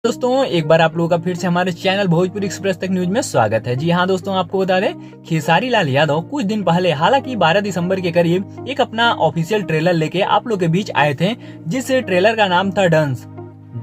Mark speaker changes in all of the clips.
Speaker 1: दोस्तों एक बार आप लोगों का फिर से हमारे चैनल भोजपुरी एक्सप्रेस तक न्यूज में स्वागत है। जी हाँ दोस्तों, आपको बता दें खेसारी लाल यादव कुछ दिन पहले हालांकि 12 दिसंबर के करीब एक अपना ऑफिशियल ट्रेलर लेके आप लोग के बीच आए थे, जिस ट्रेलर का नाम था डंस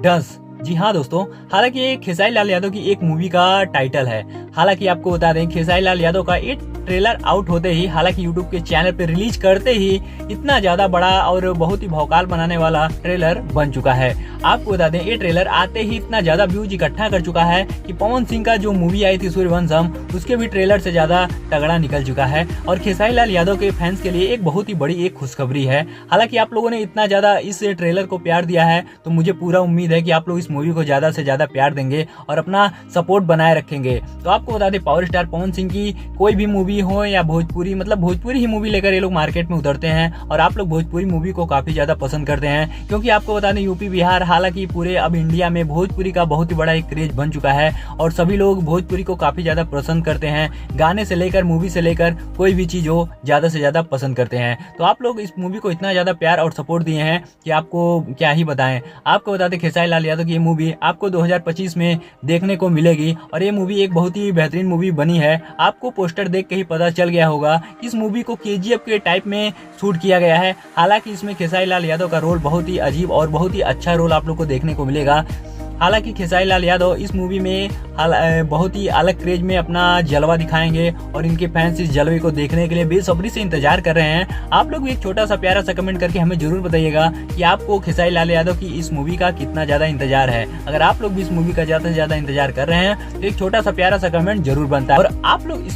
Speaker 1: डस। जी हाँ दोस्तों, हालांकि ये खेसारी लाल यादव की एक मूवी का टाइटल है। हालांकि आपको बता दें खेसारी लाल यादव का एक ट्रेलर आउट होते ही, हालांकि यूट्यूब के चैनल पे रिलीज करते ही इतना ज्यादा बड़ा और बहुत ही भौकाल बनाने वाला ट्रेलर बन चुका है। आपको बता दें ये ट्रेलर आते ही इतना ज्यादा व्यूज इकट्ठा कर चुका है कि पवन सिंह का जो मूवी आई थी सूर्यवंशम, उसके भी ट्रेलर से ज्यादा तगड़ा निकल चुका है। और खेसारी लाल यादव के फैंस के लिए एक बहुत ही बड़ी एक खुशखबरी है। हालांकि आप लोगों ने इतना ज्यादा इस ट्रेलर को प्यार दिया है, तो मुझे पूरा उम्मीद है कि आप लोग इस मूवी को ज्यादा से ज्यादा प्यार देंगे और अपना सपोर्ट बनाए रखेंगे। तो आपको बता दें पावर स्टार पवन सिंह की कोई भी मूवी हो या भोजपुरी, मतलब भोजपुरी ही मूवी लेकर ये लोग मार्केट में उतरते हैं और आप लोग भोजपुरी मूवी को काफी ज्यादा पसंद करते हैं। क्योंकि आपको बता दें यूपी बिहार, हालांकि पूरे अब इंडिया में भोजपुरी का बहुत ही बड़ा एक क्रेज बन चुका है और सभी लोग भोजपुरी को काफी ज्यादा पसंद करते हैं। गाने से लेकर मूवी से लेकर कोई भी चीज हो ज्यादा से ज्यादा पसंद करते हैं। तो आप लोग इस मूवी को इतना ज्यादा प्यार और सपोर्ट दिए हैं कि आपको क्या ही बताएं। आपको बता दें खेसारी लाल यादव की ये मूवी आपको 2025 में देखने को मिलेगी और ये मूवी एक बहुत ही बेहतरीन मूवी बनी है। आपको पोस्टर देख के ही पता चल गया होगा इस मूवी को केजीएफ के टाइप में शूट किया गया है। हालांकि इसमें खेसारी लाल यादव का रोल बहुत ही अजीब और बहुत ही अच्छा रोल आप लोग को देखने को मिलेगा। हालांकि खेसारी लाल यादव इस मूवी में बहुत ही अलग क्रेज में अपना जलवा दिखाएंगे और इनके फैंस इस जलवे को देखने के लिए बेसब्री से इंतजार कर रहे हैं। आप लोग भी एक छोटा सा प्यारा सा कमेंट करके हमें जरूर बताइएगा कि आपको खेसारी लाल यादव की इस मूवी का कितना ज्यादा इंतजार है। अगर आप लोग भी इस मूवी का ज्यादा से ज्यादा इंतजार कर रहे हैं तो एक छोटा सा प्यारा सा कमेंट जरूर बनता है। और आप लोग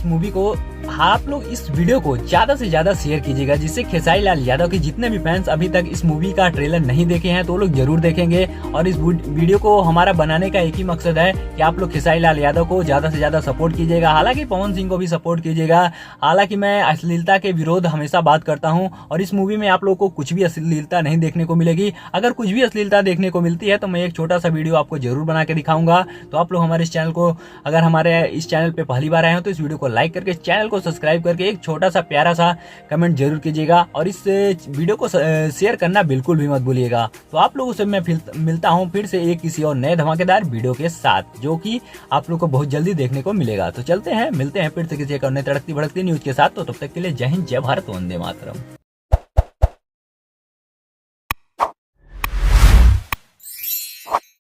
Speaker 1: इस वीडियो को ज्यादा से ज्यादा शेयर कीजिएगा, जिससे खेसारी लाल यादव के जितने भी फैंस अभी तक इस मूवी का ट्रेलर नहीं देखे हैं तो लोग जरूर देखेंगे। और इस वीडियो को हमारा बनाने का एक ही मकसद है कि आप लोग खेसारी लाल यादव को ज्यादा से ज्यादा सपोर्ट कीजिएगा। हालांकि पवन सिंह को भी सपोर्ट कीजिएगा। हालांकि मैं अश्लीलता के विरोध हमेशा बात करता हूं और इस मूवी में आप लोग को कुछ भी अश्लीलता नहीं देखने को मिलेगी। अगर कुछ भी अश्लीलता देखने को मिलती है तो मैं एक छोटा सा वीडियो आपको जरूर बना के दिखाऊंगा। तो आप लोग हमारे इस चैनल को, अगर हमारे इस चैनल पे पहली बार आए हो तो इस वीडियो को लाइक करके चैनल को सब्सक्राइब करके एक छोटा सा प्यारा सा कमेंट जरूर कीजिएगा और इस वीडियो को शेयर करना बिल्कुल भी मत भूलिएगा। तो आप लोगों से मैं मिलता हूं फिर से एक किसी और नए धमाकेदार वीडियो के साथ, जो कि आप लोग को बहुत जल्दी देखने को मिलेगा। तो चलते हैं, मिलते हैं फिर से किसी एक और नई तड़कती भड़कती न्यूज के साथ। तो तब तक के लिए जय हिंद, जय भारत, वंदे मातरम।